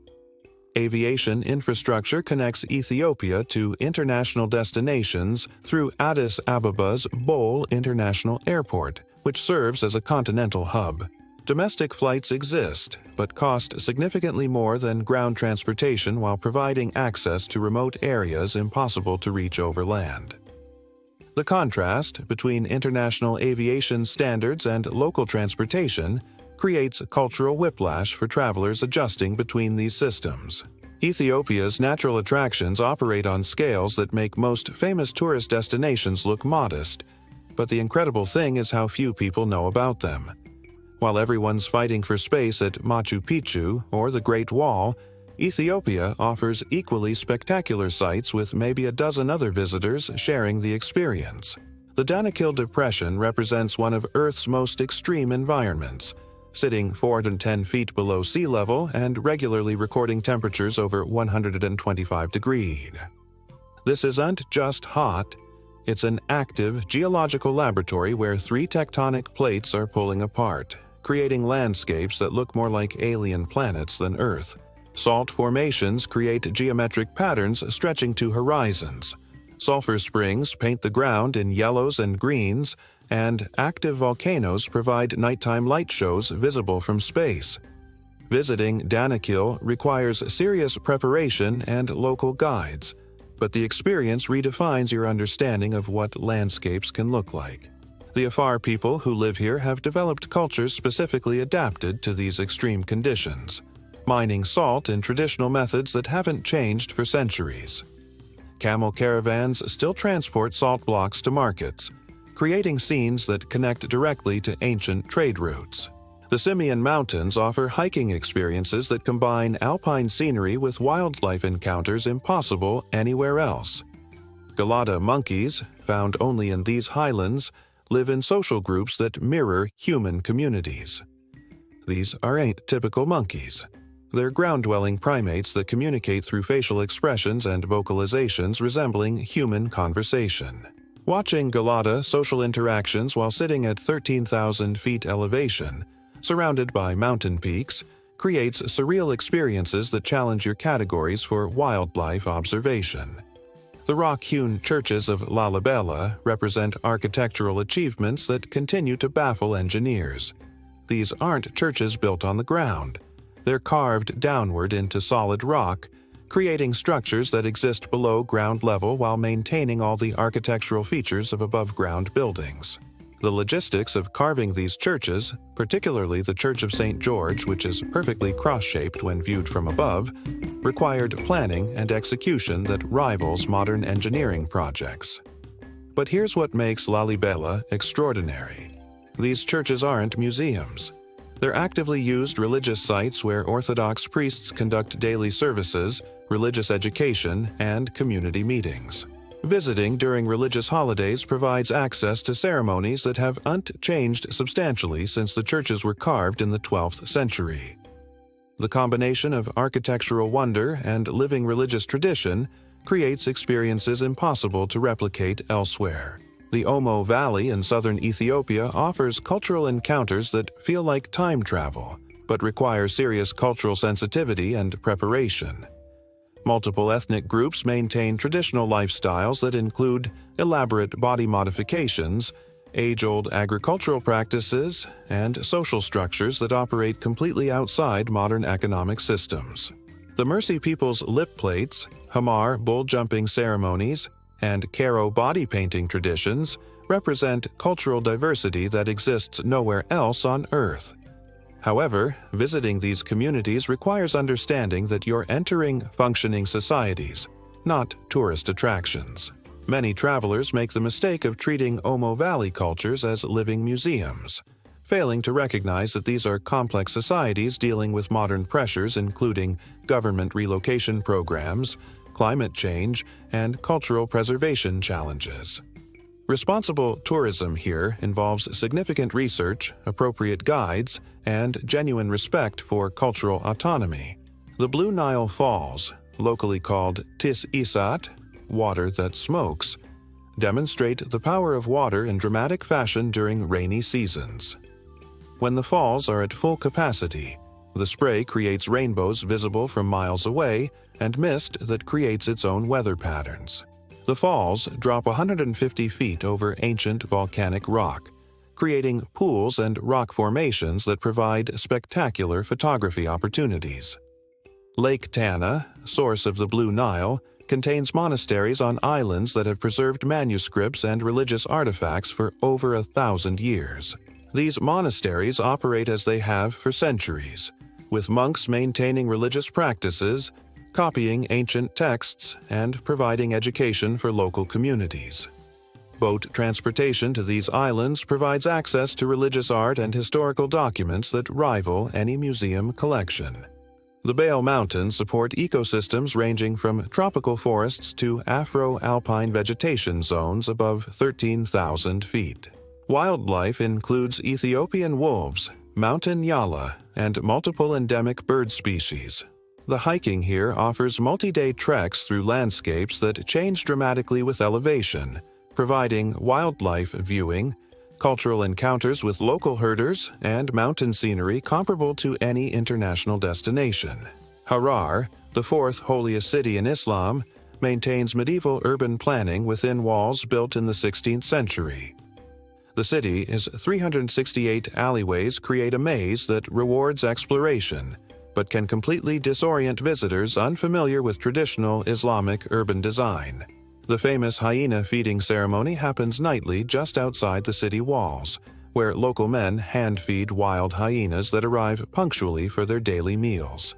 Aviation infrastructure connects Ethiopia to international destinations through Addis Ababa's Bole International Airport, which serves as a continental hub. Domestic flights exist, but cost significantly more than ground transportation while providing access to remote areas impossible to reach overland. The contrast between international aviation standards and local transportation creates cultural whiplash for travelers adjusting between these systems. Ethiopia's natural attractions operate on scales that make most famous tourist destinations look modest, but the incredible thing is how few people know about them. While everyone's fighting for space at Machu Picchu or the Great Wall, Ethiopia offers equally spectacular sights with maybe a dozen other visitors sharing the experience. The Danakil Depression represents one of Earth's most extreme environments, sitting 410 feet below sea level and regularly recording temperatures over 125 degrees. This isn't just hot, it's an active geological laboratory where three tectonic plates are pulling apart, creating landscapes that look more like alien planets than Earth. Salt formations create geometric patterns stretching to horizons. Sulfur springs paint the ground in yellows and greens, and active volcanoes provide nighttime light shows visible from space. Visiting Danakil requires serious preparation and local guides, but the experience redefines your understanding of what landscapes can look like. The Afar people who live here have developed cultures specifically adapted to these extreme conditions, mining salt in traditional methods that haven't changed for centuries. Camel caravans still transport salt blocks to markets, creating scenes that connect directly to ancient trade routes. The Simien Mountains offer hiking experiences that combine alpine scenery with wildlife encounters impossible anywhere else. Galata monkeys, found only in these highlands, live in social groups that mirror human communities. These aren't typical monkeys. They're ground-dwelling primates that communicate through facial expressions and vocalizations resembling human conversation. Watching Galata social interactions while sitting at 13,000 feet elevation, surrounded by mountain peaks, creates surreal experiences that challenge your categories for wildlife observation. The rock-hewn churches of Lalibela represent architectural achievements that continue to baffle engineers. These aren't churches built on the ground. They're carved downward into solid rock, creating structures that exist below ground level while maintaining all the architectural features of above-ground buildings. The logistics of carving these churches, particularly the Church of St. George, which is perfectly cross-shaped when viewed from above, required planning and execution that rivals modern engineering projects. But here's what makes Lalibela extraordinary. These churches aren't museums. They're actively used religious sites where Orthodox priests conduct daily services, religious education, and community meetings. Visiting during religious holidays provides access to ceremonies that haven't changed substantially since the churches were carved in the 12th century. The combination of architectural wonder and living religious tradition creates experiences impossible to replicate elsewhere. The Omo Valley in southern Ethiopia offers cultural encounters that feel like time travel, but require serious cultural sensitivity and preparation. Multiple ethnic groups maintain traditional lifestyles that include elaborate body modifications, age-old agricultural practices, and social structures that operate completely outside modern economic systems. The Mercy people's lip plates, Hamar bull-jumping ceremonies, and Karo body painting traditions represent cultural diversity that exists nowhere else on Earth. However, visiting these communities requires understanding that you're entering functioning societies, not tourist attractions. Many travelers make the mistake of treating Omo Valley cultures as living museums, failing to recognize that these are complex societies dealing with modern pressures including government relocation programs, climate change, and cultural preservation challenges. Responsible tourism here involves significant research, appropriate guides, and genuine respect for cultural autonomy. The Blue Nile Falls, locally called Tis Isat, water that smokes, demonstrate the power of water in dramatic fashion during rainy seasons. When the falls are at full capacity, the spray creates rainbows visible from miles away and mist that creates its own weather patterns. The falls drop 150 feet over ancient volcanic rock, creating pools and rock formations that provide spectacular photography opportunities. Lake Tana, source of the Blue Nile, contains monasteries on islands that have preserved manuscripts and religious artifacts for over 1,000 years. These monasteries operate as they have for centuries, with monks maintaining religious practices, copying ancient texts, and providing education for local communities. Boat transportation to these islands provides access to religious art and historical documents that rival any museum collection. The Bale Mountains support ecosystems ranging from tropical forests to Afro-alpine vegetation zones above 13,000 feet. Wildlife includes Ethiopian wolves, mountain nyala, and multiple endemic bird species. The hiking here offers multi-day treks through landscapes that change dramatically with elevation, providing wildlife viewing, cultural encounters with local herders, and mountain scenery comparable to any international destination. Harar, the fourth holiest city in Islam, maintains medieval urban planning within walls built in the 16th century. The city's 368 alleyways create a maze that rewards exploration, but can completely disorient visitors unfamiliar with traditional Islamic urban design. The famous hyena feeding ceremony happens nightly just outside the city walls, where local men hand-feed wild hyenas that arrive punctually for their daily meals.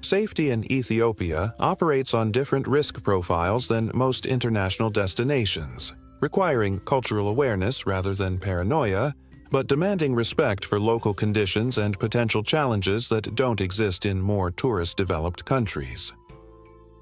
Safety in Ethiopia operates on different risk profiles than most international destinations, requiring cultural awareness rather than paranoia, but demanding respect for local conditions and potential challenges that don't exist in more tourist-developed countries.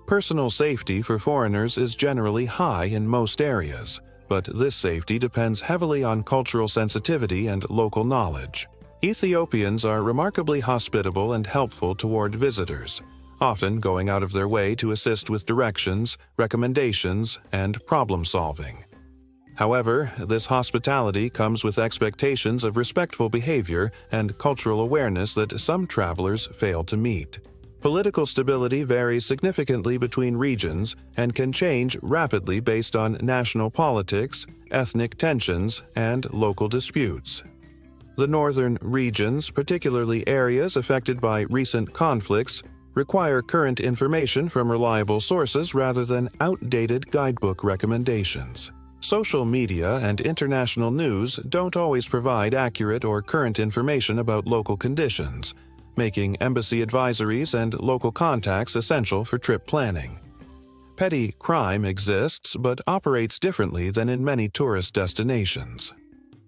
Personal safety for foreigners is generally high in most areas, but this safety depends heavily on cultural sensitivity and local knowledge. Ethiopians are remarkably hospitable and helpful toward visitors, often going out of their way to assist with directions, recommendations, and problem-solving. However, this hospitality comes with expectations of respectful behavior and cultural awareness that some travelers fail to meet. Political stability varies significantly between regions and can change rapidly based on national politics, ethnic tensions, and local disputes. The northern regions, particularly areas affected by recent conflicts, require current information from reliable sources rather than outdated guidebook recommendations. Social media and international news don't always provide accurate or current information about local conditions, making embassy advisories and local contacts essential for trip planning. Petty crime exists but operates differently than in many tourist destinations.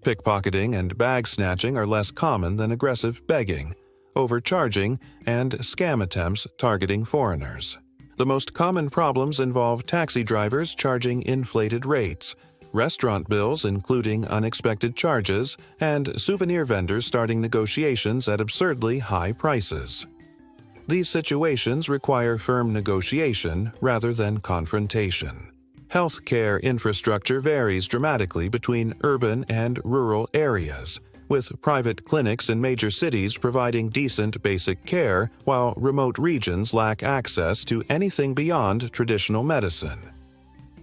Pickpocketing and bag snatching are less common than aggressive begging, overcharging, and scam attempts targeting foreigners. The most common problems involve taxi drivers charging inflated rates, restaurant bills including unexpected charges, and souvenir vendors starting negotiations at absurdly high prices. These situations require firm negotiation rather than confrontation. Healthcare infrastructure varies dramatically between urban and rural areas, with private clinics in major cities providing decent basic care, while remote regions lack access to anything beyond traditional medicine.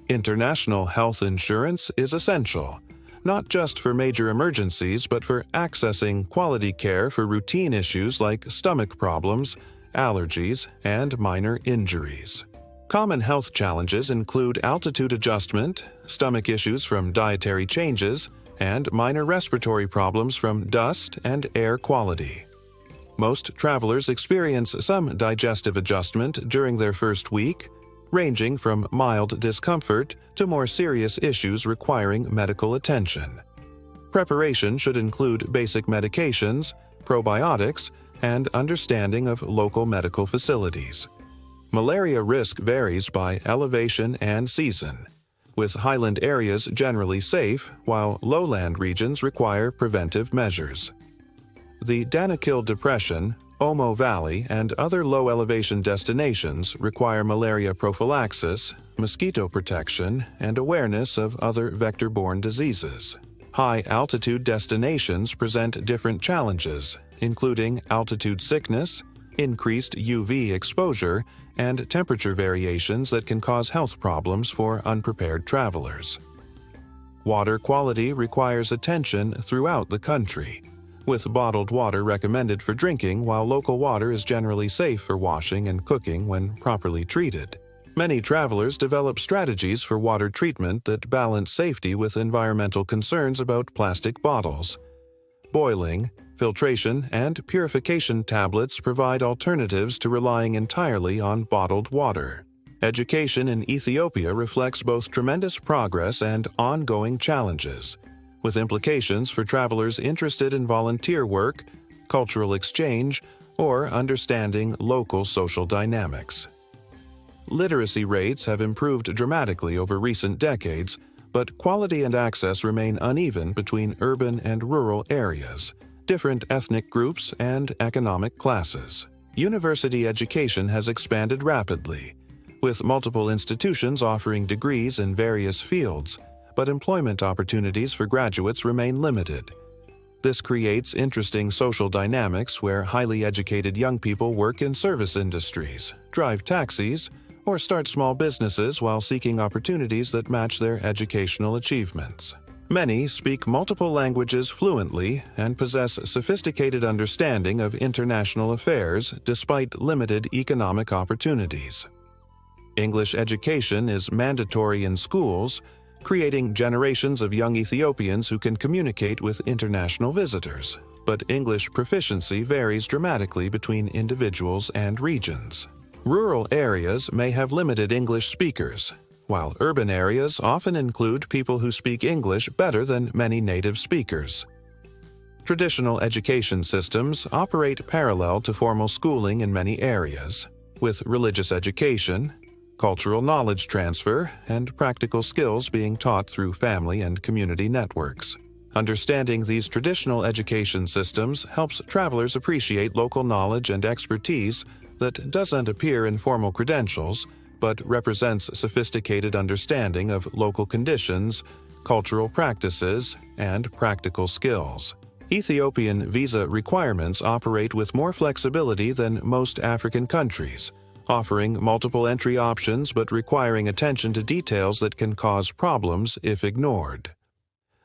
International health insurance is essential, not just for major emergencies but for accessing quality care for routine issues like stomach problems, allergies, and minor injuries. Common health challenges include altitude adjustment, stomach issues from dietary changes, and minor respiratory problems from dust and air quality. Most travelers experience some digestive adjustment during their first week, ranging from mild discomfort to more serious issues requiring medical attention. Preparation should include basic medications, probiotics, and understanding of local medical facilities. Malaria risk varies by elevation and season, with highland areas generally safe, while lowland regions require preventive measures. The Danakil Depression, Omo Valley, and other low-elevation destinations require malaria prophylaxis, mosquito protection, and awareness of other vector-borne diseases. High-altitude destinations present different challenges, including altitude sickness, increased UV exposure, and temperature variations that can cause health problems for unprepared travelers. Water quality requires attention throughout the country, with bottled water recommended for drinking while local water is generally safe for washing and cooking when properly treated. Many travelers develop strategies for water treatment that balance safety with environmental concerns about plastic bottles. Boiling, filtration, and purification tablets provide alternatives to relying entirely on bottled water. Education in Ethiopia reflects both tremendous progress and ongoing challenges, with implications for travelers interested in volunteer work, cultural exchange, or understanding local social dynamics. Literacy rates have improved dramatically over recent decades, but quality and access remain uneven between urban and rural areas, different ethnic groups, and economic classes. University education has expanded rapidly, with multiple institutions offering degrees in various fields, but employment opportunities for graduates remain limited. This creates interesting social dynamics where highly educated young people work in service industries, drive taxis, or start small businesses while seeking opportunities that match their educational achievements. Many speak multiple languages fluently and possess sophisticated understanding of international affairs despite limited economic opportunities. English education is mandatory in schools, creating generations of young Ethiopians who can communicate with international visitors, but English proficiency varies dramatically between individuals and regions. Rural areas may have limited English speakers, while urban areas often include people who speak English better than many native speakers. Traditional education systems operate parallel to formal schooling in many areas, with religious education, cultural knowledge transfer, and practical skills being taught through family and community networks. Understanding these traditional education systems helps travelers appreciate local knowledge and expertise that doesn't appear in formal credentials, but represents sophisticated understanding of local conditions, cultural practices, and practical skills. Ethiopian visa requirements operate with more flexibility than most African countries, offering multiple entry options but requiring attention to details that can cause problems if ignored.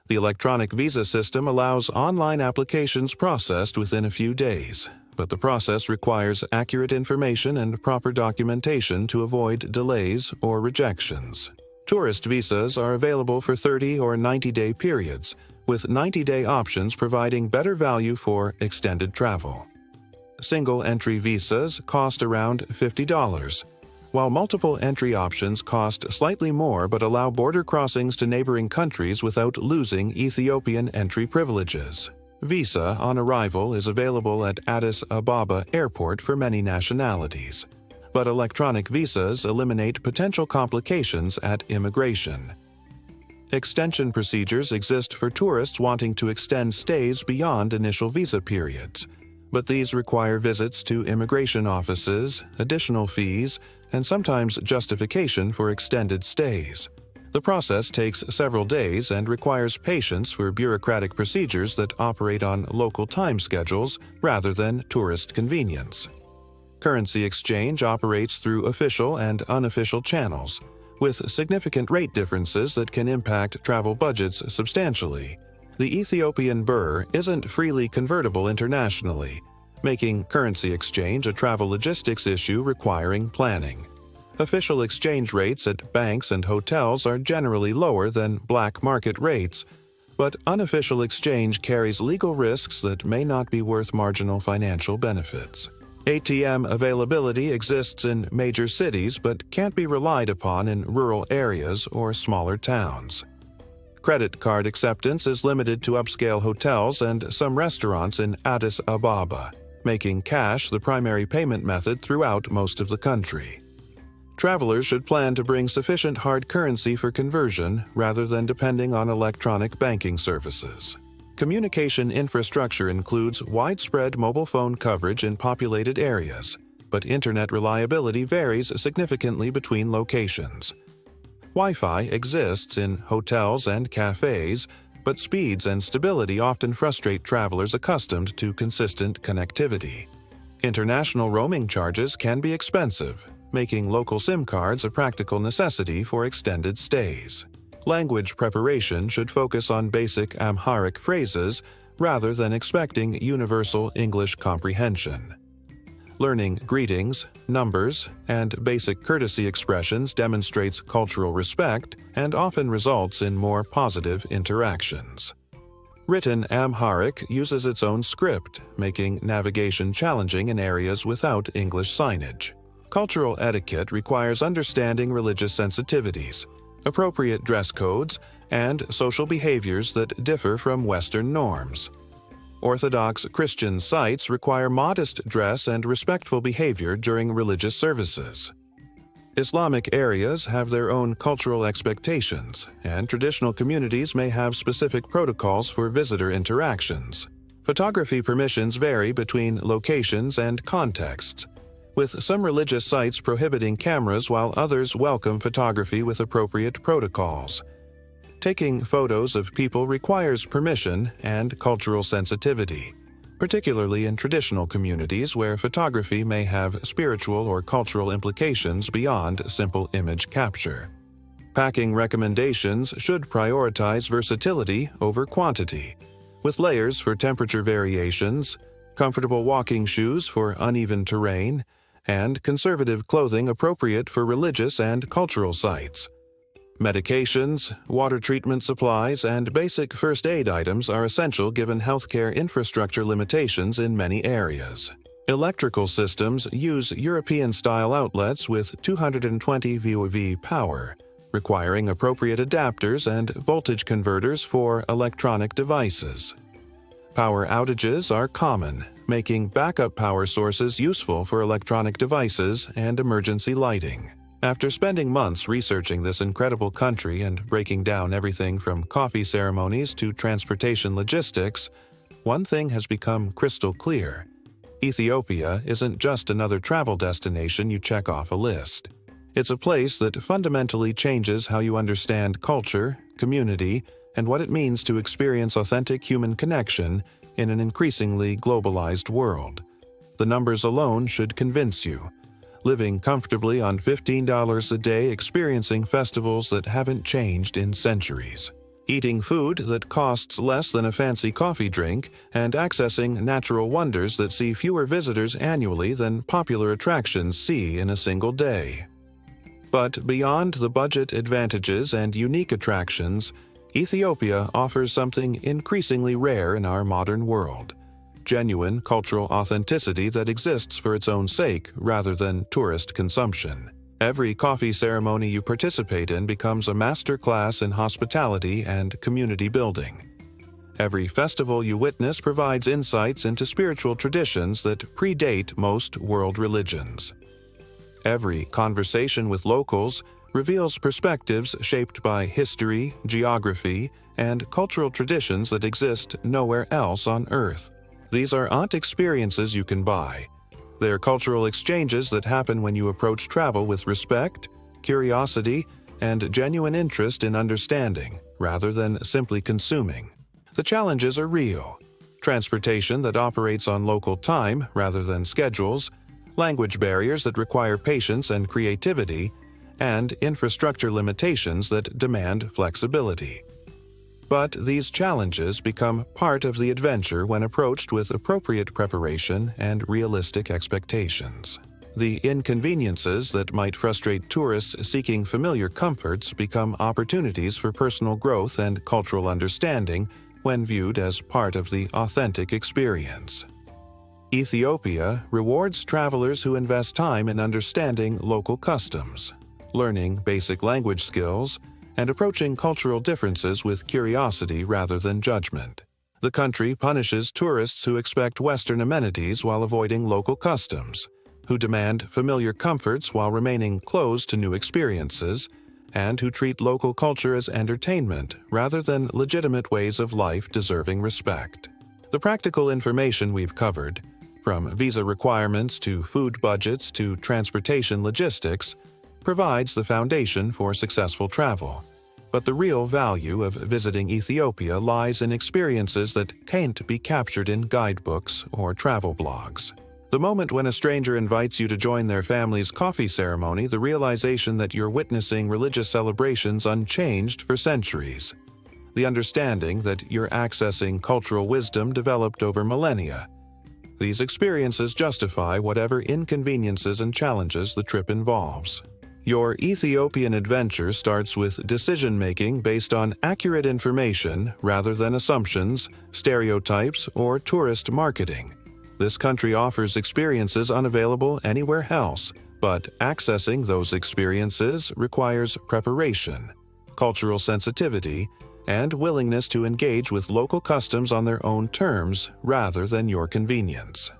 The electronic visa system allows online applications processed within a few days, but the process requires accurate information and proper documentation to avoid delays or rejections. Tourist visas are available for 30 or 90-day periods, with 90-day options providing better value for extended travel. Single-entry visas cost around $50, while multiple entry options cost slightly more but allow border crossings to neighboring countries without losing Ethiopian entry privileges. Visa on arrival is available at Addis Ababa Airport for many nationalities, but electronic visas eliminate potential complications at immigration. Extension procedures exist for tourists wanting to extend stays beyond initial visa periods, but these require visits to immigration offices, additional fees, and sometimes justification for extended stays. The process takes several days and requires patience for bureaucratic procedures that operate on local time schedules rather than tourist convenience. Currency exchange operates through official and unofficial channels, with significant rate differences that can impact travel budgets substantially. The Ethiopian birr isn't freely convertible internationally, making currency exchange a travel logistics issue requiring planning. Official exchange rates at banks and hotels are generally lower than black market rates, but unofficial exchange carries legal risks that may not be worth marginal financial benefits. ATM availability exists in major cities but can't be relied upon in rural areas or smaller towns. Credit card acceptance is limited to upscale hotels and some restaurants in Addis Ababa, making cash the primary payment method throughout most of the country. Travelers should plan to bring sufficient hard currency for conversion rather than depending on electronic banking services. Communication infrastructure includes widespread mobile phone coverage in populated areas, but internet reliability varies significantly between locations. Wi-Fi exists in hotels and cafes, but speeds and stability often frustrate travelers accustomed to consistent connectivity. International roaming charges can be expensive, making local SIM cards a practical necessity for extended stays. Language preparation should focus on basic Amharic phrases rather than expecting universal English comprehension. Learning greetings, numbers, and basic courtesy expressions demonstrates cultural respect and often results in more positive interactions. Written Amharic uses its own script, making navigation challenging in areas without English signage. Cultural etiquette requires understanding religious sensitivities, appropriate dress codes, and social behaviors that differ from Western norms. Orthodox Christian sites require modest dress and respectful behavior during religious services. Islamic areas have their own cultural expectations, and traditional communities may have specific protocols for visitor interactions. Photography permissions vary between locations and contexts, with some religious sites prohibiting cameras while others welcome photography with appropriate protocols. Taking photos of people requires permission and cultural sensitivity, particularly in traditional communities where photography may have spiritual or cultural implications beyond simple image capture. Packing recommendations should prioritize versatility over quantity, with layers for temperature variations, comfortable walking shoes for uneven terrain, and conservative clothing appropriate for religious and cultural sites. Medications, water treatment supplies, and basic first aid items are essential given healthcare infrastructure limitations in many areas. Electrical systems use European-style outlets with 220 VOV power, requiring appropriate adapters and voltage converters for electronic devices. Power outages are common, making backup power sources useful for electronic devices and emergency lighting. After spending months researching this incredible country and breaking down everything from coffee ceremonies to transportation logistics, one thing has become crystal clear. Ethiopia isn't just another travel destination you check off a list. It's a place that fundamentally changes how you understand culture, community, and what it means to experience authentic human connection in an increasingly globalized world. The numbers alone should convince you. Living comfortably on $15 a day, experiencing festivals that haven't changed in centuries. Eating food that costs less than a fancy coffee drink, and accessing natural wonders that see fewer visitors annually than popular attractions see in a single day. But beyond the budget advantages and unique attractions, Ethiopia offers something increasingly rare in our modern world: genuine cultural authenticity that exists for its own sake rather than tourist consumption. Every coffee ceremony you participate in becomes a master class in hospitality and community building. Every festival you witness provides insights into spiritual traditions that predate most world religions. Every conversation with locals reveals perspectives shaped by history, geography, and cultural traditions that exist nowhere else on Earth. These are not experiences you can buy. They are cultural exchanges that happen when you approach travel with respect, curiosity, and genuine interest in understanding, rather than simply consuming. The challenges are real. Transportation that operates on local time rather than schedules, language barriers that require patience and creativity, and infrastructure limitations that demand flexibility. But these challenges become part of the adventure when approached with appropriate preparation and realistic expectations. The inconveniences that might frustrate tourists seeking familiar comforts become opportunities for personal growth and cultural understanding when viewed as part of the authentic experience. Ethiopia rewards travelers who invest time in understanding local customs, learning basic language skills, and approaching cultural differences with curiosity rather than judgment. The country punishes tourists who expect Western amenities while avoiding local customs, who demand familiar comforts while remaining closed to new experiences, and who treat local culture as entertainment rather than legitimate ways of life deserving respect. The practical information we've covered, from visa requirements to food budgets to transportation logistics, provides the foundation for successful travel. But the real value of visiting Ethiopia lies in experiences that can't be captured in guidebooks or travel blogs. The moment when a stranger invites you to join their family's coffee ceremony, the realization that you're witnessing religious celebrations unchanged for centuries. The understanding that you're accessing cultural wisdom developed over millennia. These experiences justify whatever inconveniences and challenges the trip involves. Your Ethiopian adventure starts with decision-making based on accurate information rather than assumptions, stereotypes, or tourist marketing. This country offers experiences unavailable anywhere else, but accessing those experiences requires preparation, cultural sensitivity, and willingness to engage with local customs on their own terms rather than your convenience.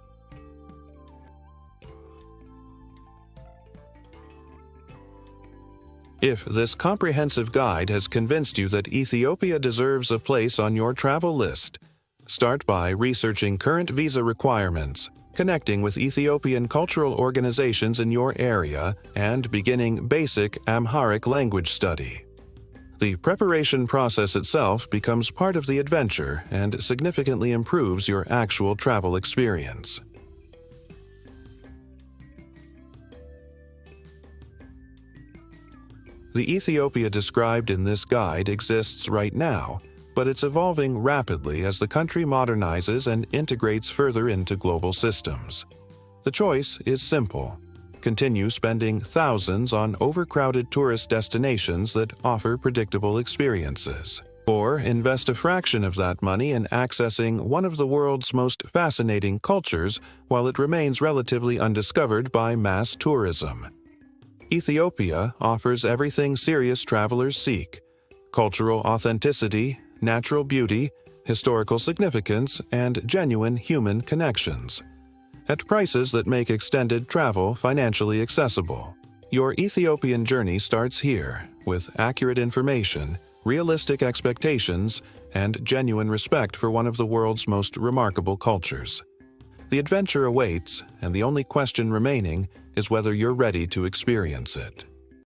If this comprehensive guide has convinced you that Ethiopia deserves a place on your travel list, start by researching current visa requirements, connecting with Ethiopian cultural organizations in your area, and beginning basic Amharic language study. The preparation process itself becomes part of the adventure and significantly improves your actual travel experience. The Ethiopia described in this guide exists right now, but it's evolving rapidly as the country modernizes and integrates further into global systems. The choice is simple. Continue spending thousands on overcrowded tourist destinations that offer predictable experiences. Or invest a fraction of that money in accessing one of the world's most fascinating cultures while it remains relatively undiscovered by mass tourism. Ethiopia offers everything serious travelers seek: cultural authenticity, natural beauty, historical significance, and genuine human connections, at prices that make extended travel financially accessible. Your Ethiopian journey starts here, with accurate information, realistic expectations, and genuine respect for one of the world's most remarkable cultures. The adventure awaits, and the only question remaining is whether you're ready to experience it.